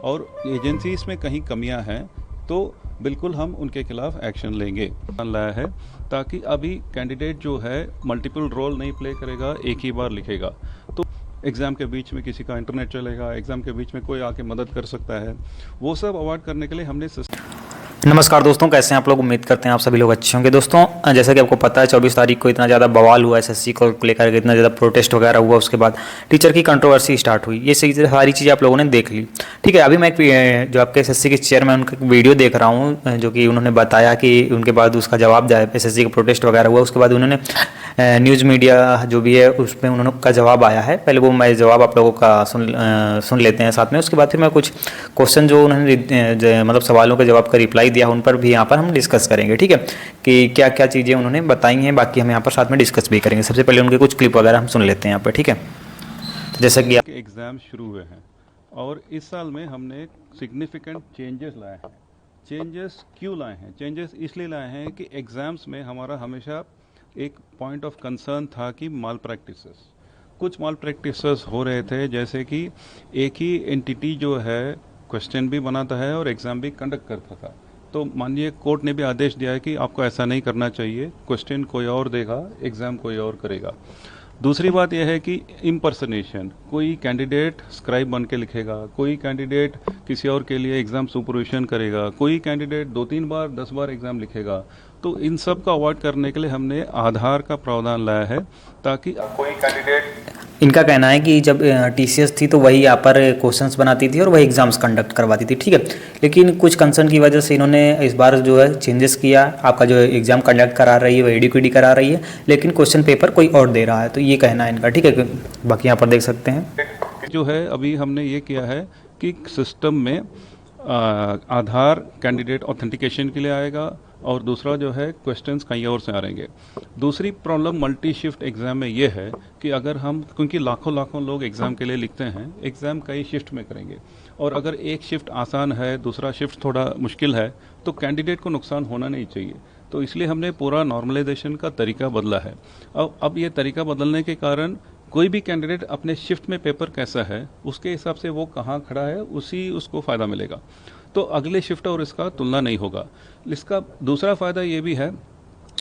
और एजेंसीज में कहीं कमियां हैं तो बिल्कुल हम उनके खिलाफ एक्शन लेंगे। लाया है ताकि अभी कैंडिडेट जो है मल्टीपल रोल नहीं प्ले करेगा, एक ही बार लिखेगा। तो एग्ज़ाम के बीच में किसी का इंटरनेट चलेगा, एग्ज़ाम के बीच में कोई आके मदद कर सकता है, वो सब अवॉइड करने के लिए हमने नमस्कार दोस्तों, कैसे हैं आप लोग। उम्मीद करते हैं आप सभी लोग अच्छे होंगे। दोस्तों, जैसा कि आपको पता है 24 तारीख को इतना ज़्यादा बवाल हुआ एसएससी को लेकर, इतना ज़्यादा प्रोटेस्ट वगैरह हुआ, उसके बाद टीचर की कंट्रोवर्सी स्टार्ट हुई। ये सारी चीज़ें आप लोगों ने देख ली, ठीक है। अभी मैं जो आपके एसएससी के चेयरमैन उनका वीडियो देख रहा हूँ, जो कि उन्होंने बताया कि उनके बाद उसका जवाब दिया, एसएससी का प्रोटेस्ट वगैरह हुआ, उसके बाद उन्होंने न्यूज़ मीडिया जो भी है उसमें उन्होंने का जवाब आया है। पहले वो मैं जवाब आप लोगों का सुन लेते हैं साथ में, उसके बाद फिर मैं कुछ क्वेश्चन जो उन्होंने मतलब सवालों के जवाब का रिप्लाई दिया उन पर भी यहाँ पर हम डिस्कस करेंगे, ठीक है, कि क्या क्या चीज़ें उन्होंने बताई हैं। बाकी हम यहाँ पर साथ में डिस्कस भी करेंगे। सबसे पहले उनके कुछ क्लिप वगैरह हम सुन लेते हैं यहाँ पर, ठीक है। तो जैसा कि एग्ज़ाम शुरू हुए हैं और इस साल में हमने सिग्निफिकेंट चेंजेस लाए हैं। चेंजेस क्यों लाए हैं? चेंजेस इसलिए लाए हैं कि एग्ज़ाम्स में हमारा हमेशा एक पॉइंट ऑफ कंसर्न था कि माल प्रैक्टिसेस, कुछ माल प्रैक्टिसेस हो रहे थे, जैसे कि एक ही एंटिटी जो है क्वेश्चन भी बनाता है और एग्ज़ाम भी कंडक्ट करता था। तो माननीय कोर्ट ने भी आदेश दिया है कि आपको ऐसा नहीं करना चाहिए, क्वेश्चन कोई और देगा, एग्ज़ाम कोई और करेगा। दूसरी बात यह है कि इम्पर्सनेशन, कोई कैंडिडेट स्क्राइब बन के लिखेगा, कोई कैंडिडेट किसी और के लिए एग्ज़ाम सुपरविजन करेगा, कोई कैंडिडेट 2-3 बार 10 बार एग्ज़ाम लिखेगा। तो इन सब का अवॉइड करने के लिए हमने आधार का प्रावधान लाया है ताकि कोई कैंडिडेट, इनका कहना है कि जब टीसीएस थी तो वही यहाँ पर क्वेश्चंस बनाती थी और वही एग्जाम्स कंडक्ट करवाती थी, ठीक है। लेकिन कुछ कंसर्न की वजह से इन्होंने इस बार जो है चेंजेस किया। आपका जो एग्जाम कंडक्ट करा रही है वो एडीक्यूडी करा रही है, लेकिन क्वेश्चन पेपर कोई और दे रहा है। तो ये कहना है इनका, ठीक है। बाकी यहाँ पर देख सकते हैं जो है अभी हमने ये किया है कि सिस्टम में आधार कैंडिडेट ऑथेंटिकेशन के लिए आएगा और दूसरा जो है क्वेश्चंस कहीं और से आ रहेंगे। दूसरी प्रॉब्लम मल्टी शिफ्ट एग्ज़ाम में ये है कि अगर हम, क्योंकि लाखों लोग एग्ज़ाम के लिए लिखते हैं, एग्ज़ाम कई शिफ्ट में करेंगे और अगर एक शिफ्ट आसान है, दूसरा शिफ्ट थोड़ा मुश्किल है, तो कैंडिडेट को नुकसान होना नहीं चाहिए। तो इसलिए हमने पूरा नॉर्मलाइजेशन का तरीका बदला है। अब ये तरीका बदलने के कारण कोई भी कैंडिडेट अपने शिफ्ट में पेपर कैसा है उसके हिसाब से वो कहाँ खड़ा है उसको फ़ायदा मिलेगा। तो अगले शिफ्ट और इसका तुलना नहीं होगा। इसका दूसरा फ़ायदा ये भी है,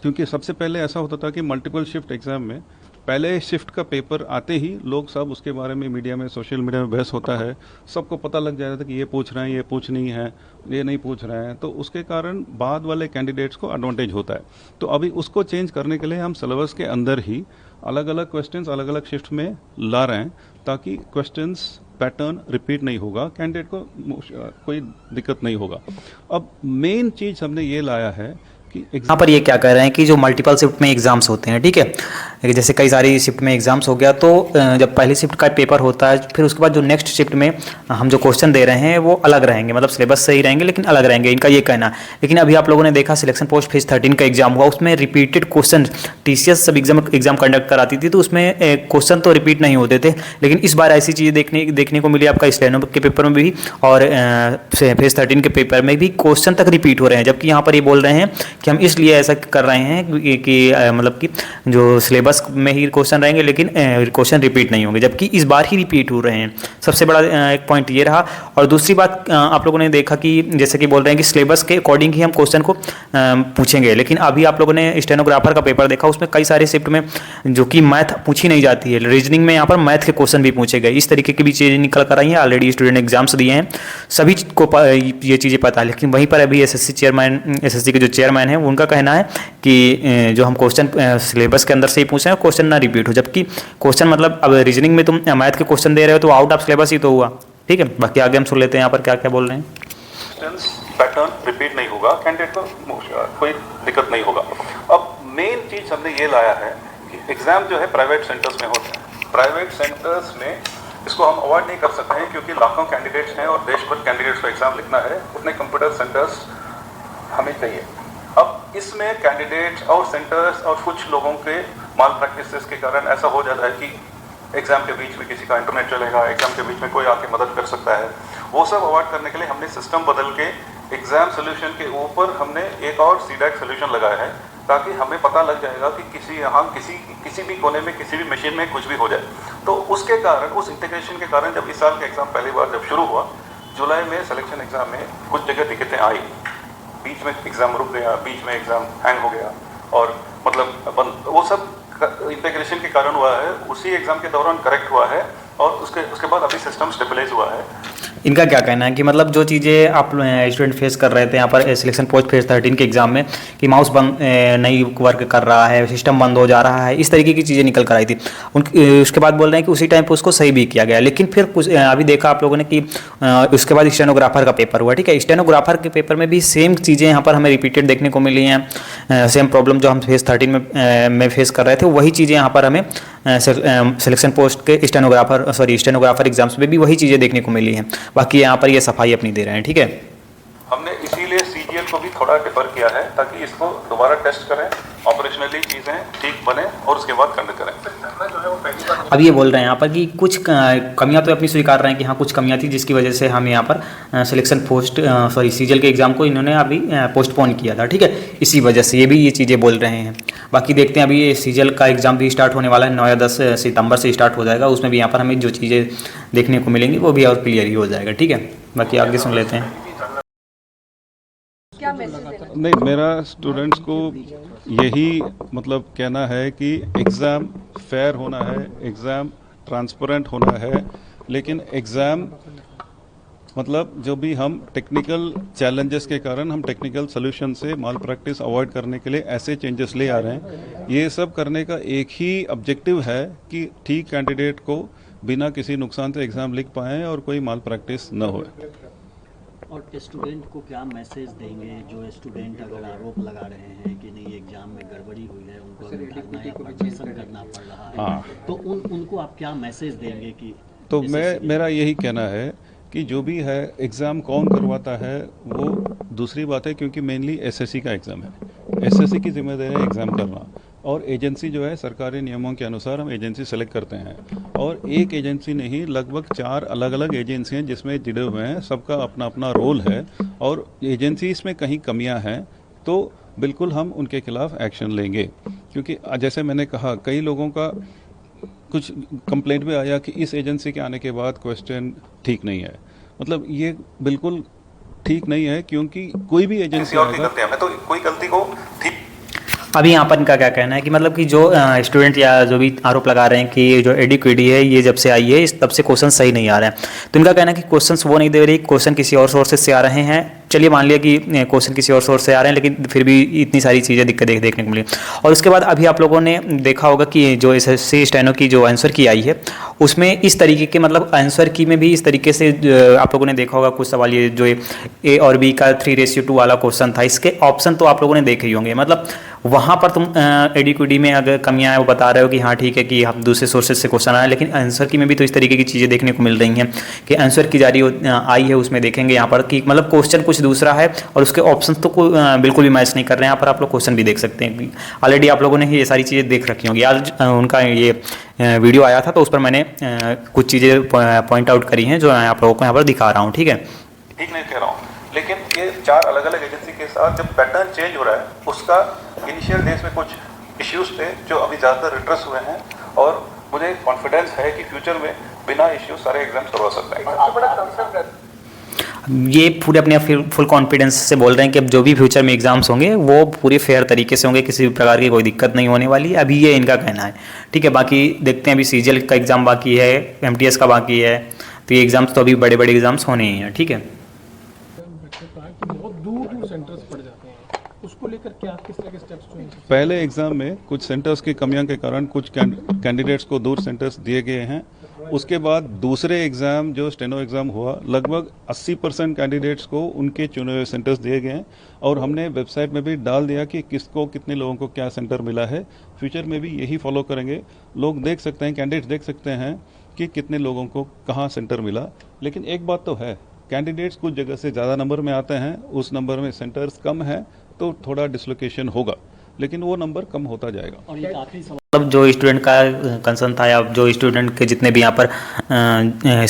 क्योंकि सबसे पहले ऐसा होता था कि मल्टीपल शिफ्ट एग्ज़ाम में पहले शिफ्ट का पेपर आते ही लोग सब उसके बारे में मीडिया में, सोशल मीडिया में बहस होता है, सबको पता लग जाता था कि ये पूछ रहे हैं, ये पूछ नहीं है, ये नहीं पूछ रहे हैं। तो उसके कारण बाद वाले कैंडिडेट्स को एडवांटेज होता है। तो अभी उसको चेंज करने के लिए हम सिलेबस के अंदर ही अलग अलग क्वेश्चंस अलग अलग शिफ्ट में ला रहे हैं ताकि क्वेश्चंस पैटर्न रिपीट नहीं होगा, कैंडिडेट को कोई दिक्कत नहीं होगा। अब मेन चीज़ हमने ये लाया है कि यहाँ पर ये क्या कह रहे हैं कि जो मल्टीपल शिफ्ट में एग्जाम्स होते हैं, ठीक है, जैसे कई सारी शिफ्ट में एग्जाम्स हो गया, तो जब पहली शिफ्ट का पेपर होता है फिर उसके बाद जो नेक्स्ट शिफ्ट में हम जो क्वेश्चन दे रहे हैं वो अलग रहेंगे, मतलब सिलेबस से ही रहेंगे लेकिन अलग रहेंगे, इनका ये कहना है। लेकिन अभी आप लोगों ने देखा सिलेक्शन पोस्ट फेज 13 का एग्जाम हुआ, उसमें रिपीटेड क्वेश्चन, टीसीएस सब एग्जाम कंडक्ट कराती थी तो उसमें क्वेश्चन तो रिपीट नहीं होते थे। लेकिन इस बार ऐसी चीज़ें देखने को मिली आपका स्टेनो के पेपर में भी और फेज 13 के पेपर में भी क्वेश्चन तक रिपीट हो रहे हैं। जबकि यहाँ पर ये बोल रहे हैं कि हम इसलिए ऐसा कर रहे हैं कि मतलब कि जो सिलेबस में ही क्वेश्चन रहेंगे लेकिन क्वेश्चन रिपीट नहीं होंगे, जबकि इस बार ही रिपीट हो रहे हैं। सबसे बड़ा एक पॉइंट ये रहा। और दूसरी बात आप लोगों ने देखा कि जैसे कि बोल रहे हैं कि सिलेबस के अकॉर्डिंग ही हम क्वेश्चन को पूछेंगे, लेकिन अभी आप लोगों ने स्टेनोग्राफर का पेपर देखा, उसमें कई सारे शिफ्ट में जो कि मैथ पूछी नहीं जाती है, रीजनिंग में यहाँ पर मैथ के क्वेश्चन भी पूछे गए। इस तरीके की भी चीज़ें निकल कर आई हैं। ऑलरेडी स्टूडेंट एग्जाम्स दिए हैं, सभी को ये चीज़ें पता है। लेकिन वहीं पर अभी एसएससी के जो चेयरमैन हैं उनका कहना है कि जो हम क्वेश्चन सिलेबस के अंदर से ही पूछे हैं क्वेश्चन ना रिपीट हो। जबकि क्वेश्चन मतलब अब रीजनिंग में तुम मैथ के क्वेश्चन दे रहे हो तो आउट ऑफ सिलेबस ही तो हुआ, ठीक है। बाकी आगे हम सुन लेते हैं यहाँ पर क्या क्या बोल रहे हैं। पैटर्न रिपीट नहीं होगा, कैंडिडेट को कोई दिक्कत नहीं होगा। अब मेन चीज़ हमने ये लाया है कि एग्ज़ाम जो है प्राइवेट सेंटर्स में होते हैं। प्राइवेट सेंटर्स में इसको हम अवॉइड नहीं कर सकते हैं क्योंकि लाखों कैंडिडेट्स हैं और देश भर कैंडिडेट्स को एग्ज़ाम लिखना है, उतने कंप्यूटर सेंटर्स हमें चाहिए। अब इसमें कैंडिडेट्स और सेंटर्स और कुछ लोगों के माल प्रैक्टिसेस के कारण ऐसा हो जाता है कि एग्ज़ाम के बीच में किसी का इंटरनेट चलेगा, एग्ज़ाम के बीच में कोई आके मदद कर सकता है। वो सब अवॉइड करने के लिए हमने सिस्टम बदल के एग्ज़ाम सोल्यूशन के ऊपर हमने एक और सीडैक सोल्यूशन लगाया है ताकि हमें पता लग जाएगा कि किसी भी कोने में किसी भी मशीन में कुछ भी हो जाए। तो उसके कारण, उस इंटीग्रेशन के कारण जब इस साल का एग्ज़ाम पहली बार जब शुरू हुआ, जुलाई में सिलेक्शन एग्ज़ाम में कुछ जगह दिक्कतें आई, बीच में एग्ज़ाम रुक गया, बीच में एग्ज़ाम हैंग हो गया और मतलब वो सब इंटीग्रेशन के कारण हुआ है, उसी एग्ज़ाम के दौरान करेक्ट हुआ है और उसके बाद अभी सिस्टम स्टेबलाइज हुआ है। इनका क्या कहना है कि मतलब जो चीज़ें आप स्टूडेंट फेस कर रहे थे यहाँ पर सिलेक्शन पोस्ट फेज 13 के एग्जाम में कि माउस बंद नहीं वर्क कर रहा है, सिस्टम बंद हो जा रहा है, इस तरीके की चीज़ें निकल कर आई थी उसके बाद बोल रहे हैं कि उसी टाइम पे उसको सही भी किया गया, लेकिन फिर कुछ अभी देखा आप लोगों ने कि उसके बाद स्टेनोग्राफर का पेपर हुआ, ठीक है। स्टेनोग्राफर के पेपर में भी सेम चीज़ें यहाँ पर हमें रिपीटेड देखने को मिली हैं, सेम प्रॉब्लम जो हम फेज 13 में फेस कर रहे थे वही चीज़ें यहाँ पर हमें सिलेक्शन पोस्ट के स्टेनोग्राफर एग्जाम्स में भी वही चीज़ें देखने को मिली हैं। बाकी यहाँ पर ये सफाई अपनी दे रहे हैं, ठीक है। हमने इसीलिए सीजीएल को भी थोड़ा डिफर किया है ताकि इसको दोबारा टेस्ट करें, ऑपरेशनली चीज़ें ठीक बने और उसके बाद कंडक्ट करें। जो है वो पहली बार अब ये बोल रहे हैं यहाँ पर कि कुछ कमियां तो अपनी स्वीकार रहे हैं कि हाँ कुछ कमियां थी जिसकी वजह से हम यहाँ पर सिलेक्शन पोस्ट सीजीएल के एग्ज़ाम को इन्होंने अभी पोस्टपोन किया था, ठीक है। इसी वजह से ये भी ये चीज़ें बोल रहे हैं। बाकी देखते हैं, अभी ये सीजीएल का एग्ज़ाम भी स्टार्ट होने वाला है, 9 या 10 सितंबर से स्टार्ट हो जाएगा। उसमें भी यहाँ पर हमें जो चीज़ें देखने को मिलेंगी वो भी और क्लियर ही हो जाएगा, ठीक है। बाकी आगे सुन लेते हैं। क्या मैसेज नहीं, मेरा स्टूडेंट्स को यही मतलब कहना है कि एग्ज़ाम फेयर होना है, एग्ज़ाम ट्रांसपेरेंट होना है, लेकिन एग्ज़ाम मतलब जो भी हम टेक्निकल चैलेंजेस के कारण हम टेक्निकल सोल्यूशन से माल प्रैक्टिस अवॉइड करने के लिए ऐसे चेंजेस ले आ रहे हैं। ये सब करने का एक ही ऑब्जेक्टिव है कि ठीक कैंडिडेट को बिना किसी नुकसान से एग्ज़ाम लिख पाएँ और कोई माल प्रैक्टिस न हो। और स्टूडेंट को क्या मैसेज देंगे जो स्टूडेंट अगर आरोप लगा रहे हैं कि नहीं एग्जाम में गड़बड़ी हुई है, उनको अगर धरना या प्रदर्शन करना पड़ रहा है, हाँ, तो उनको आप क्या मैसेज देंगे कि तो मेरा यही कहना है कि जो भी है एग्ज़ाम कौन करवाता है वो दूसरी बात है, क्योंकि मेनली एसएससी का एग्ज़ाम है, एसएससी की जिम्मेदारी है एग्ज़ाम करना, और एजेंसी जो है सरकारी नियमों के अनुसार हम एजेंसी सेलेक्ट करते हैं। और एक एजेंसी नहीं, लगभग 4 अलग अलग एजेंसी हैं जिसमें जुड़े हुए हैं, सबका अपना अपना रोल है, और एजेंसी इसमें कहीं कमियां हैं तो बिल्कुल हम उनके खिलाफ एक्शन लेंगे। क्योंकि जैसे मैंने कहा, कई लोगों का कुछ कंप्लेंट भी आया कि इस एजेंसी के आने के बाद क्वेश्चन ठीक नहीं है। मतलब ये बिल्कुल ठीक नहीं है, क्योंकि कोई भी एजेंसी और की गलती है तो कोई गलती को ठीक। अभी यहाँ पर इनका क्या कहना है कि मतलब कि जो स्टूडेंट या जो भी आरोप लगा रहे हैं कि जो एडीक्यूडी है ये जब से आई है तब से क्वेश्चन सही नहीं आ रहे हैं, तो इनका कहना है कि क्वेश्चंस वो नहीं दे रही, क्वेश्चन किसी और सोर्सेज से आ रहे हैं। चलिए मान लिया कि क्वेश्चन किसी और सोर्स से आ रहे हैं, लेकिन फिर भी इतनी सारी चीज़ें दिक्कत देखने को मिली। और उसके बाद अभी आप लोगों ने देखा होगा कि जो एसएससी स्टेनो की जो आंसर की आई है उसमें इस तरीके के मतलब आंसर की में भी इस तरीके से आप लोगों ने देखा होगा कुछ सवाल, ये जो ए और बी का 3:2 वाला क्वेश्चन था, इसके ऑप्शन तो आप लोगों ने देखे ही होंगे। मतलब वहाँ पर तुम एडीक्यूडी में अगर कमियां हैं वो बता रहे हो कि हाँ ठीक है कि हम दूसरे सोर्सेज से क्वेश्चन आए, लेकिन आंसर की में भी तो इस तरीके की चीज़ें देखने को मिल रही हैं कि आंसर की जारी आई है उसमें देखेंगे यहाँ पर कि मतलब क्वेश्चन कुछ दूसरा है और उसके ऑप्शन तो बिल्कुल भी मैच नहीं कर रहे हैं। यहाँ पर आप लोग क्वेश्चन भी देख सकते हैं, ऑलरेडी आप लोगों ने ये सारी चीज़ें देख रखी होंगी। आज उनका ये वीडियो आया था तो उस पर मैंने कुछ चीज़ें पॉइंट आउट करी हैं जो मैं आप लोगों को यहाँ पर दिखा रहा हूँ, ठीक है। ठीक नहीं कह रहा हूँ, लेकिन ये 4 अलग अलग एजेंसी के साथ जब पैटर्न चेंज हो रहा है, उसका इनिशियल डेज में कुछ इश्यूज थे जो अभी ज़्यादातर रिड्रेस हुए हैं, और मुझे कॉन्फिडेंस है कि फ्यूचर में बिना इश्यू सारे एग्जाम्स करवा सकते हैं। ये पूरे अपने फुल कॉन्फिडेंस से बोल रहे हैं कि अब जो भी फ्यूचर में एग्जाम्स होंगे वो पूरे फेयर तरीके से होंगे, किसी भी प्रकार की कोई दिक्कत नहीं होने वाली। अभी ये इनका कहना है, ठीक है। बाकी देखते हैं, अभी सीजीएल का एग्ज़ाम बाकी है, एमटीएस का बाकी है, तो ये एग्ज़ाम्स तो अभी बड़े बड़े एग्ज़ाम्स होने ही हैं, ठीक है। बहुत दूर सेंटर्स पड़ जाते हैं, उसको लेकर क्या किस तरह के स्टेप्स चुने? पहले एग्ज़ाम में कुछ सेंटर्स की कमियों के कारण कुछ कैंडिडेट्स को दूर सेंटर्स दिए गए हैं। उसके बाद दूसरे एग्ज़ाम जो स्टेनो एग्ज़ाम हुआ, लगभग 80% कैंडिडेट्स को उनके चुने हुए सेंटर्स दिए गए हैं, और हमने वेबसाइट में भी डाल दिया कि किसको कितने लोगों को क्या सेंटर मिला है। फ्यूचर में भी यही फॉलो करेंगे, लोग देख सकते हैं, कैंडिडेट्स देख सकते हैं कि कितने लोगों को कहाँ सेंटर मिला। लेकिन एक बात तो है, कैंडिडेट्स कुछ जगह से ज़्यादा नंबर में आते हैं, उस नंबर में सेंटर्स कम है तो थोड़ा डिसलोकेशन होगा, लेकिन वो नंबर कम होता जाएगा। और ये आखिरी सवाल, मतलब जो स्टूडेंट का कंसर्न था या जो स्टूडेंट के जितने भी यहाँ पर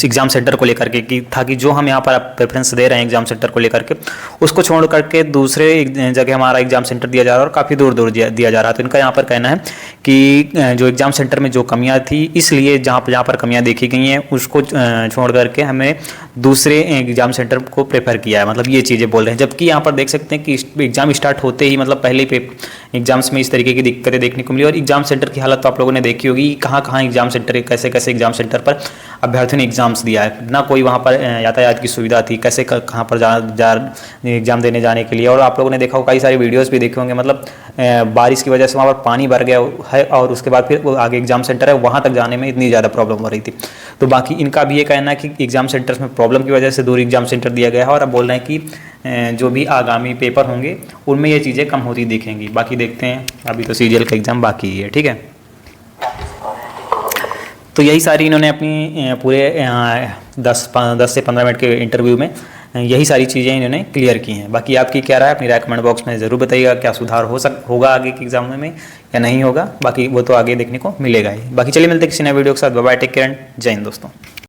एग्ज़ाम सेंटर को लेकर के कि था कि जो हम यहाँ पर प्रेफरेंस दे रहे हैं एग्ज़ाम सेंटर को लेकर के, उसको छोड़ करके दूसरे जगह हमारा एग्ज़ाम सेंटर दिया जा रहा है और काफ़ी दूर दूर दिया जा रहा है। तो इनका यहाँ पर कहना है कि जो एग्ज़ाम सेंटर में जो कमियां थी, इसलिए जहाँ पर कमियां देखी गई हैं उसको छोड़ करके हमें दूसरे एग्ज़ाम सेंटर को प्रेफर किया है, मतलब ये चीज़ें बोल रहे हैं। जबकि यहाँ पर देख सकते हैं कि एग्ज़ाम स्टार्ट होते ही मतलब पहले एग्जाम्स में इस तरीके की दिक्कतें देखने को मिली। और एग्ज़ाम सेंटर की हालत तो आप लोगों ने देखी होगी, कहाँ कहाँ एग्ज़ाम सेंटर, कैसे कैसे एग्ज़ाम सेंटर पर अभ्यर्थियों ने एग्ज़ाम्स दिया है, ना कोई वहाँ पर यातायात की सुविधा थी, कैसे कहाँ पर एग्ज़ाम देने जाने के लिए। और आप लोगों ने देखा हो, कई सारी वीडियोस भी देखे होंगे, मतलब बारिश की वजह से वहाँ पर पानी भर गया है और उसके बाद फिर वो आगे एग्ज़ाम सेंटर है वहाँ तक जाने में इतनी ज़्यादा प्रॉब्लम हो रही थी। तो बाकी इनका भी ये कहना है कि एग्ज़ाम सेंटर्स में प्रॉब्लम की वजह से दूर एग्ज़ाम सेंटर दिया गया है, और अब बोल रहे हैं कि जो भी आगामी पेपर होंगे उनमें ये चीज़ें कम होती दिखेंगी। बाकी देखते हैं, अभी तो सीजीएल का एग्ज़ाम बाकी ही है, ठीक है। तो यही सारी इन्होंने अपनी पूरे 10 से 15 मिनट के इंटरव्यू में यही सारी चीज़ें इन्होंने क्लियर की हैं। बाकी आपकी क्या राय है, अपनी राय कमेंट बॉक्स में ज़रूर बताइएगा, क्या सुधार होगा आगे के एग्जाम में या नहीं होगा। बाकी वो तो आगे देखने को मिलेगा ही। बाकी चलिए मिलते हैं किसी नए वीडियो के साथ। Bye bye, take care and जय हिंद दोस्तों।